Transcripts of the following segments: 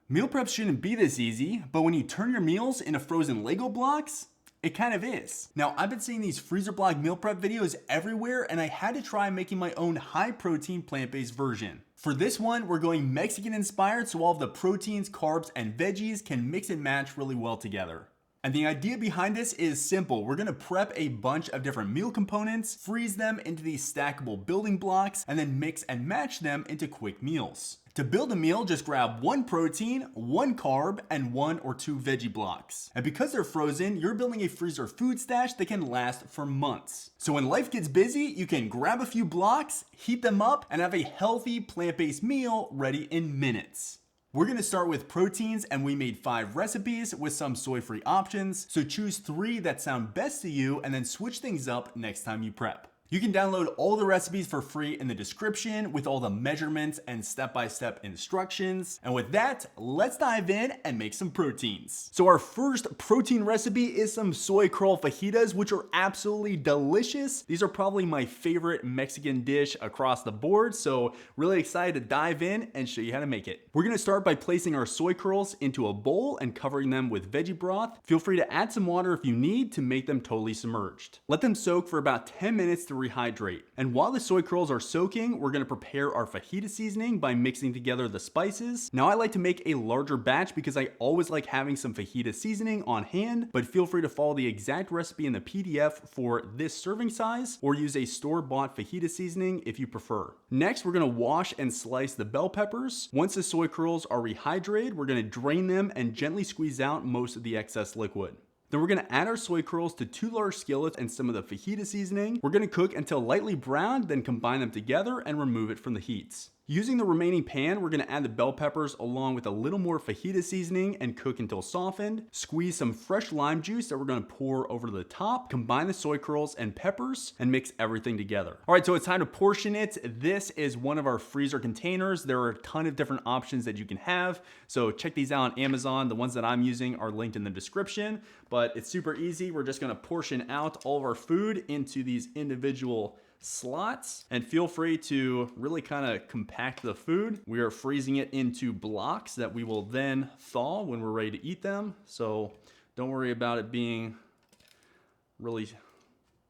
Meal prep shouldn't be this easy, but when you turn your meals into frozen Lego blocks, it kind of is. Now, I've been seeing these freezer block meal prep videos everywhere, and I had to try making my own high protein plant-based version. For this one, we're going Mexican inspired, so all of the proteins, carbs, and veggies can mix and match really well together. And the idea behind this is simple. We're gonna prep a bunch of different meal components, freeze them into these stackable building blocks, and then mix and match them into quick meals. To build a meal, just grab one protein, one carb, and one or two veggie blocks. And because they're frozen, you're building a freezer food stash that can last for months. So when life gets busy, you can grab a few blocks, heat them up, and have a healthy plant-based meal ready in minutes. We're gonna start with proteins, and we made 5 recipes with some soy-free options. So choose 3 that sound best to you and then switch things up next time you prep. You can download all the recipes for free in the description with all the measurements and step-by-step instructions. And with that, let's dive in and make some proteins. So our first protein recipe is some soy curl fajitas, which are absolutely delicious. These are probably my favorite Mexican dish across the board. So really excited to dive in and show you how to make it. We're gonna start by placing our soy curls into a bowl and covering them with veggie broth. Feel free to add some water if you need to make them totally submerged. Let them soak for about 10 minutes to rehydrate. And while the soy curls are soaking, we're gonna prepare our fajita seasoning by mixing together the spices. Now I like to make a larger batch because I always like having some fajita seasoning on hand, but feel free to follow the exact recipe in the PDF for this serving size or use a store-bought fajita seasoning if you prefer. Next, we're gonna wash and slice the bell peppers. Once the soy curls are rehydrated, we're gonna drain them and gently squeeze out most of the excess liquid. Then we're gonna add our soy curls to 2 large skillets and some of the fajita seasoning. We're gonna cook until lightly browned, then combine them together and remove it from the heats. Using the remaining pan, we're gonna add the bell peppers along with a little more fajita seasoning and cook until softened. Squeeze some fresh lime juice that we're gonna pour over the top. Combine the soy curls and peppers and mix everything together. All right, so it's time to portion it. This is one of our freezer containers. There are a ton of different options that you can have. So check these out on Amazon. The ones that I'm using are linked in the description, but it's super easy. We're just gonna portion out all of our food into these individual slots, and feel free to really kind of compact the food. We are freezing it into blocks that we will then thaw when we're ready to eat them. So don't worry about it being really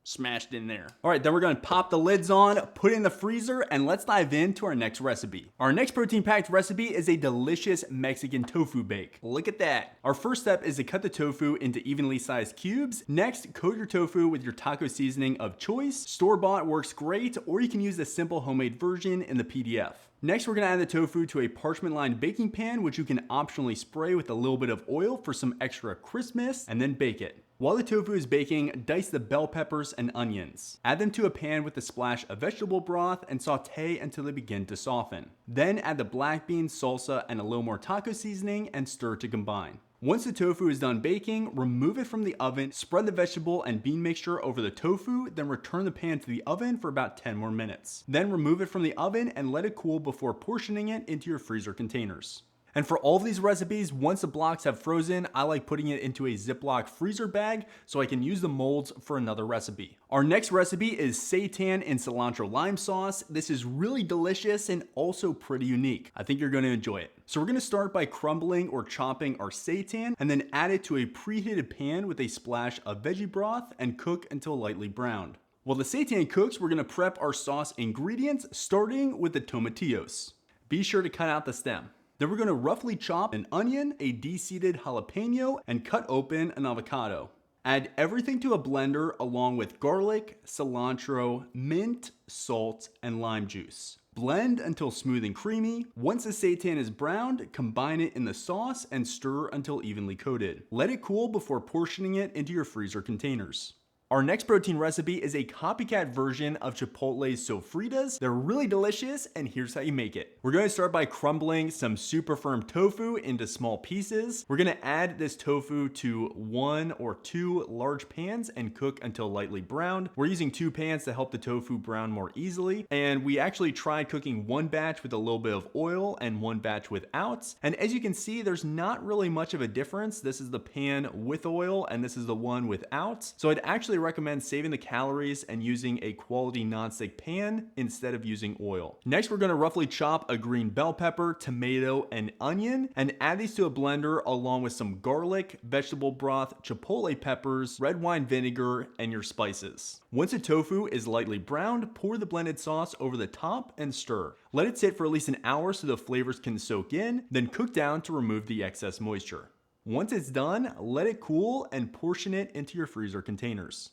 smashed in there. All right, then we're gonna pop the lids on, put it in the freezer, and let's dive into our next recipe. Our next protein-packed recipe is a delicious Mexican tofu bake. Look at that. Our first step is to cut the tofu into evenly sized cubes. Next, coat your tofu with your taco seasoning of choice. Store-bought works great, or you can use the simple homemade version in the PDF. Next, we're gonna add the tofu to a parchment-lined baking pan, which you can optionally spray with a little bit of oil for some extra crispness, and then bake it. While the tofu is baking, dice the bell peppers and onions. Add them to a pan with a splash of vegetable broth and saute until they begin to soften. Then add the black bean, salsa, and a little more taco seasoning and stir to combine. Once the tofu is done baking, remove it from the oven, spread the vegetable and bean mixture over the tofu, then return the pan to the oven for about 10 more minutes. Then remove it from the oven and let it cool before portioning it into your freezer containers. And for all of these recipes, once the blocks have frozen, I like putting it into a Ziploc freezer bag so I can use the molds for another recipe. Our next recipe is seitan and cilantro lime sauce. This is really delicious and also pretty unique. I think you're gonna enjoy it. So we're gonna start by crumbling or chopping our seitan and then add it to a preheated pan with a splash of veggie broth and cook until lightly browned. While the seitan cooks, we're gonna prep our sauce ingredients, starting with the tomatillos. Be sure to cut out the stem. Then we're gonna roughly chop an onion, a de-seeded jalapeno, and cut open an avocado. Add everything to a blender along with garlic, cilantro, mint, salt, and lime juice. Blend until smooth and creamy. Once the seitan is browned, combine it in the sauce and stir until evenly coated. Let it cool before portioning it into your freezer containers. Our next protein recipe is a copycat version of Chipotle's Sofritas. They're really delicious, and here's how you make it. We're gonna start by crumbling some super firm tofu into small pieces. We're gonna add this tofu to 1 or 2 large pans and cook until lightly browned. We're using 2 pans to help the tofu brown more easily. And we actually tried cooking 1 batch with a little bit of oil and 1 batch without. And as you can see, there's not really much of a difference. This is the pan with oil and this is the one without. So I'd actually personally recommend saving the calories and using a quality nonstick pan instead of using oil. Next, we're gonna roughly chop a green bell pepper, tomato, and onion, and add these to a blender along with some garlic, vegetable broth, chipotle peppers, red wine vinegar, and your spices. Once the tofu is lightly browned, pour the blended sauce over the top and stir. Let it sit for at least an hour so the flavors can soak in, then cook down to remove the excess moisture. Once it's done, let it cool and portion it into your freezer containers.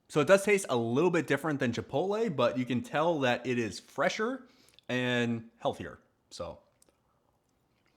So it does taste a little bit different than chipotle, but you can tell that it is fresher and healthier. So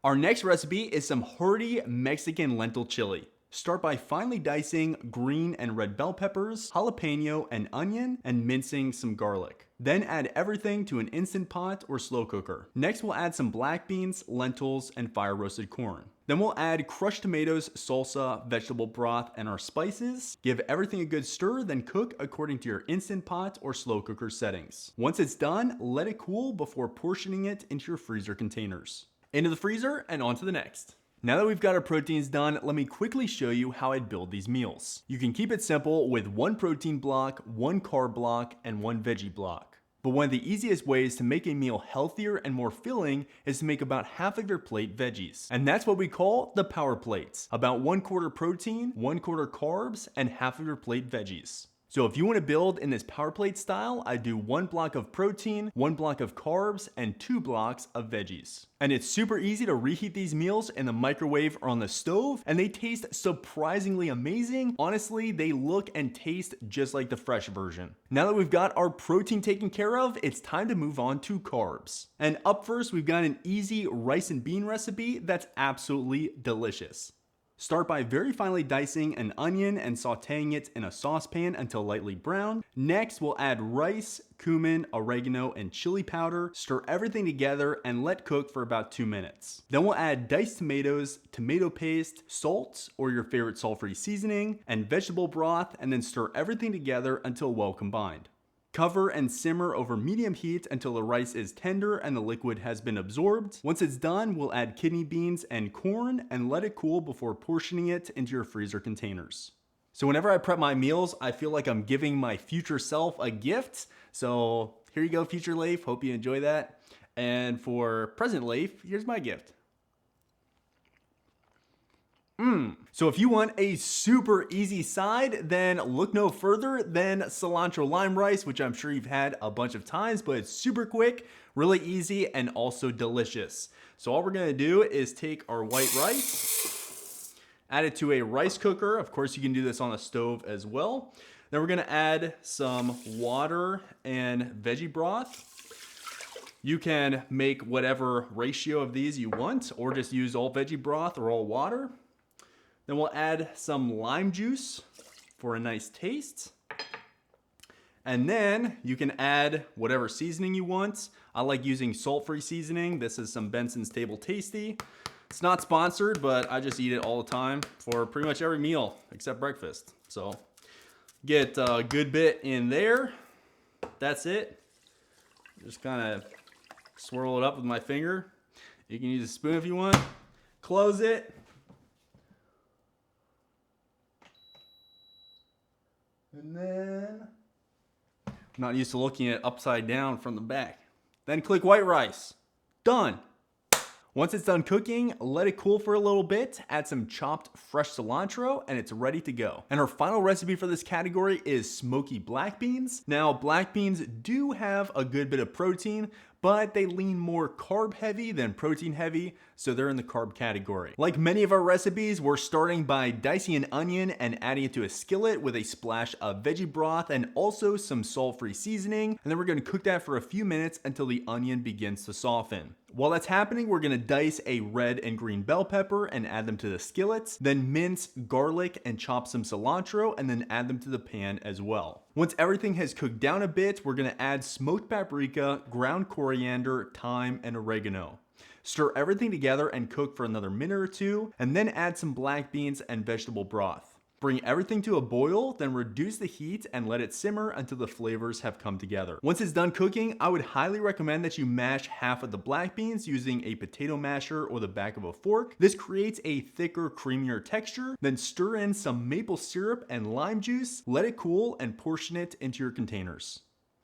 our next recipe is some hearty Mexican lentil chili. Start by finely dicing green and red bell peppers, jalapeno and onion, and mincing some garlic. Then add everything to an instant pot or slow cooker. Next, we'll add some black beans, lentils, and fire roasted corn. Then we'll add crushed tomatoes, salsa, vegetable broth, and our spices. Give everything a good stir, then cook according to your instant pot or slow cooker settings. Once it's done, let it cool before portioning it into your freezer containers. Into the freezer and on to the next. Now that we've got our proteins done, let me quickly show you how I'd build these meals. You can keep it simple with one protein block, one carb block, and one veggie block. But one of the easiest ways to make a meal healthier and more filling is to make about half of your plate veggies. And that's what we call the power plates. About 1/4 protein, 1/4 carbs, and half of your plate veggies. So if you want to build in this power plate style, I do 1 block of protein, 1 block of carbs, and 2 blocks of veggies. And it's super easy to reheat these meals in the microwave or on the stove, and they taste surprisingly amazing. Honestly, they look and taste just like the fresh version. Now that we've got our protein taken care of, it's time to move on to carbs. And up first, we've got an easy rice and bean recipe that's absolutely delicious. Start by very finely dicing an onion and sauteing it in a saucepan until lightly brown. Next, we'll add rice, cumin, oregano, and chili powder. Stir everything together and let cook for about 2 minutes. Then we'll add diced tomatoes, tomato paste, salt, or your favorite salt-free seasoning, and vegetable broth, and then stir everything together until well combined. Cover and simmer over medium heat until the rice is tender and the liquid has been absorbed. Once it's done, we'll add kidney beans and corn and let it cool before portioning it into your freezer containers. So whenever I prep my meals, I feel like I'm giving my future self a gift. So here you go, future Leif. Hope you enjoy that. And for present Leif, here's my gift. So if you want a super easy side, then look no further than cilantro lime rice, which I'm sure you've had a bunch of times, but it's super quick, really easy, and also delicious. So all we're gonna do is take our white rice, add it to a rice cooker. Of course, you can do this on a stove as well. Then we're gonna add some water and veggie broth. You can make whatever ratio of these you want, or just use all veggie broth or all water. Then we'll add some lime juice for a nice taste. And then you can add whatever seasoning you want. I like using salt-free seasoning. This is some Benson's Table Tasty. It's not sponsored, but I just eat it all the time for pretty much every meal except breakfast. So get a good bit in there. That's it. Just kind of swirl it up with my finger. You can use a spoon if you want. Close it. And then, I'm not used to looking at it upside down from the back. Then click white rice. Done. Once it's done cooking, let it cool for a little bit, add some chopped fresh cilantro, and it's ready to go. And our final recipe for this category is smoky black beans. Now, black beans do have a good bit of protein, but they lean more carb heavy than protein heavy, so they're in the carb category. Like many of our recipes, we're starting by dicing an onion and adding it to a skillet with a splash of veggie broth and also some salt-free seasoning, and then we're gonna cook that for a few minutes until the onion begins to soften. While that's happening, we're gonna dice a red and green bell pepper and add them to the skillets, then mince garlic and chop some cilantro and then add them to the pan as well. Once everything has cooked down a bit, we're gonna add smoked paprika, ground coriander, thyme, and oregano. Stir everything together and cook for another minute or two, and then add some black beans and vegetable broth. Bring everything to a boil, then reduce the heat and let it simmer until the flavors have come together. Once it's done cooking, I would highly recommend that you mash half of the black beans using a potato masher or the back of a fork. This creates a thicker, creamier texture. Then stir in some maple syrup and lime juice, let it cool, and portion it into your containers.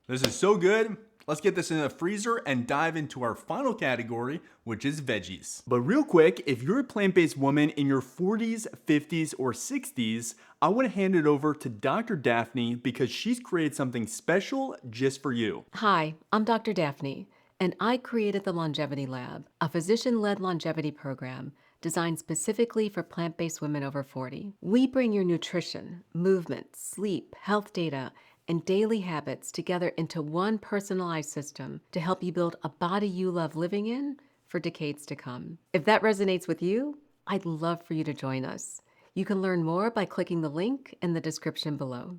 This is so good. Let's get this in the freezer and dive into our final category, which is veggies. But real quick, if you're a plant-based woman in your 40s, 50s, or 60s, I want to hand it over to Dr. Daphne because she's created something special just for you. Hi, I'm Dr. Daphne, and I created the Longevity Lab, a physician-led longevity program designed specifically for plant-based women over 40. We bring your nutrition, movement, sleep, health data, and daily habits together into one personalized system to help you build a body you love living in for decades to come. If that resonates with you, I'd love for you to join us. You can learn more by clicking the link in the description below.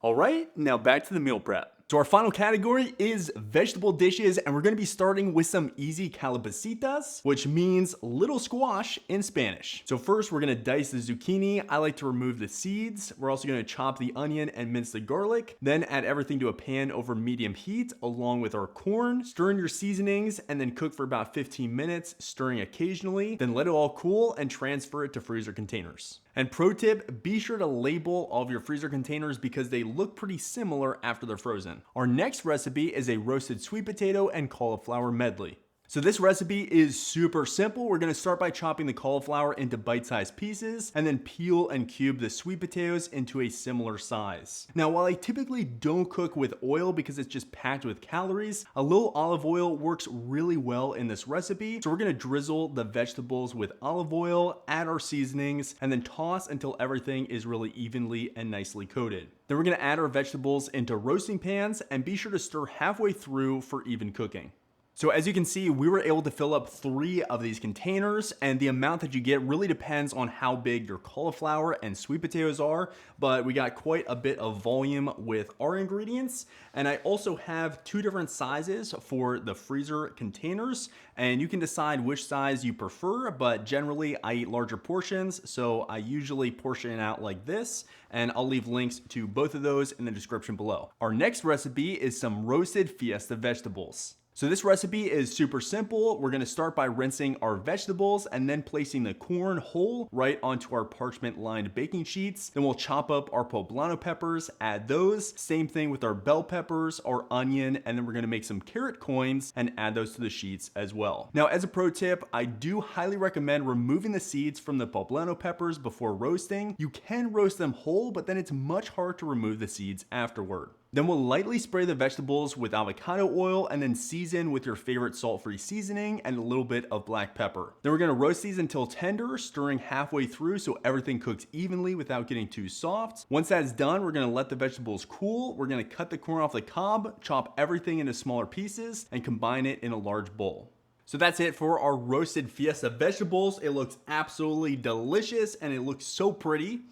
All right, now back to the meal prep. So our final category is vegetable dishes, and we're gonna be starting with some easy calabacitas, which means little squash in Spanish. So first we're gonna dice the zucchini. I like to remove the seeds. We're also gonna chop the onion and mince the garlic, then add everything to a pan over medium heat along with our corn. Stir in your seasonings and then cook for about 15 minutes, stirring occasionally. Then let it all cool and transfer it to freezer containers. And pro tip, be sure to label all of your freezer containers because they look pretty similar after they're frozen. Our next recipe is a roasted sweet potato and cauliflower medley. So this recipe is super simple. We're gonna start by chopping the cauliflower into bite-sized pieces and then peel and cube the sweet potatoes into a similar size. Now, while I typically don't cook with oil because it's just packed with calories, a little olive oil works really well in this recipe. So we're gonna drizzle the vegetables with olive oil, add our seasonings, and then toss until everything is really evenly and nicely coated. Then we're gonna add our vegetables into roasting pans and be sure to stir halfway through for even cooking. So as you can see, we were able to fill up 3 of these containers, and the amount that you get really depends on how big your cauliflower and sweet potatoes are, but we got quite a bit of volume with our ingredients. And I also have 2 different sizes for the freezer containers, and you can decide which size you prefer, but generally I eat larger portions, so I usually portion it out like this, and I'll leave links to both of those in the description below. Our next recipe is some roasted fiesta vegetables. So this recipe is super simple. We're gonna start by rinsing our vegetables and then placing the corn whole right onto our parchment lined baking sheets. Then we'll chop up our poblano peppers, add those. Same thing with our bell peppers, our onion, and then we're gonna make some carrot coins and add those to the sheets as well. Now, as a pro tip, I do highly recommend removing the seeds from the poblano peppers before roasting. You can roast them whole, but then it's much harder to remove the seeds afterward. Then we'll lightly spray the vegetables with avocado oil and then season with your favorite salt-free seasoning and a little bit of black pepper. Then we're gonna roast these until tender, stirring halfway through so everything cooks evenly without getting too soft. Once that's done, we're gonna let the vegetables cool. We're gonna cut the corn off the cob, chop everything into smaller pieces, and combine it in a large bowl. So that's it for our roasted fiesta vegetables. It looks absolutely delicious and it looks so pretty.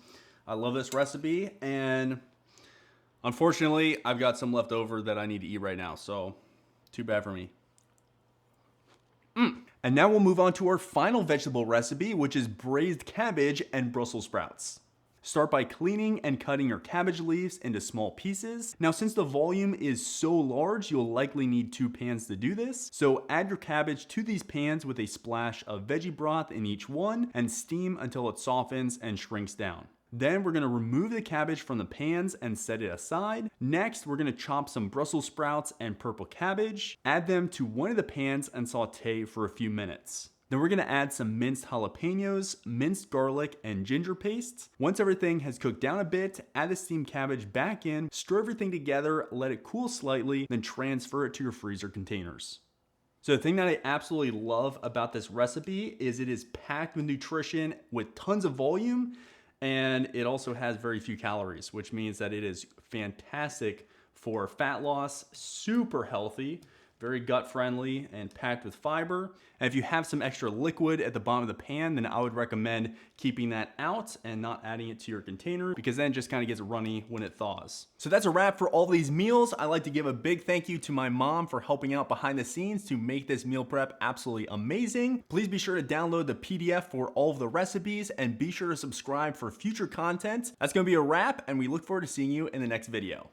I love this recipe, and unfortunately, I've got some left over that I need to eat right now, so too bad for me. And now we'll move on to our final vegetable recipe, which is braised cabbage and Brussels sprouts. Start by cleaning and cutting your cabbage leaves into small pieces. Now, since the volume is so large, you'll likely need 2 pans to do this. So add your cabbage to these pans with a splash of veggie broth in each one and steam until it softens and shrinks down. Then we're gonna remove the cabbage from the pans and set it aside. Next, we're gonna chop some Brussels sprouts and purple cabbage, add them to one of the pans and saute for a few minutes. Then we're gonna add some minced jalapenos, minced garlic, and ginger paste. Once everything has cooked down a bit, add the steamed cabbage back in, stir everything together, let it cool slightly, then transfer it to your freezer containers. So the thing that I absolutely love about this recipe is it is packed with nutrition with tons of volume, and it also has very few calories, which means that it is fantastic for fat loss, super healthy, very gut friendly and packed with fiber. And if you have some extra liquid at the bottom of the pan, then I would recommend keeping that out and not adding it to your container, because then it just kind of gets runny when it thaws. So that's a wrap for all these meals. I'd like to give a big thank you to my mom for helping out behind the scenes to make this meal prep absolutely amazing. Please be sure to download the PDF for all of the recipes and be sure to subscribe for future content. That's going to be a wrap, and we look forward to seeing you in the next video.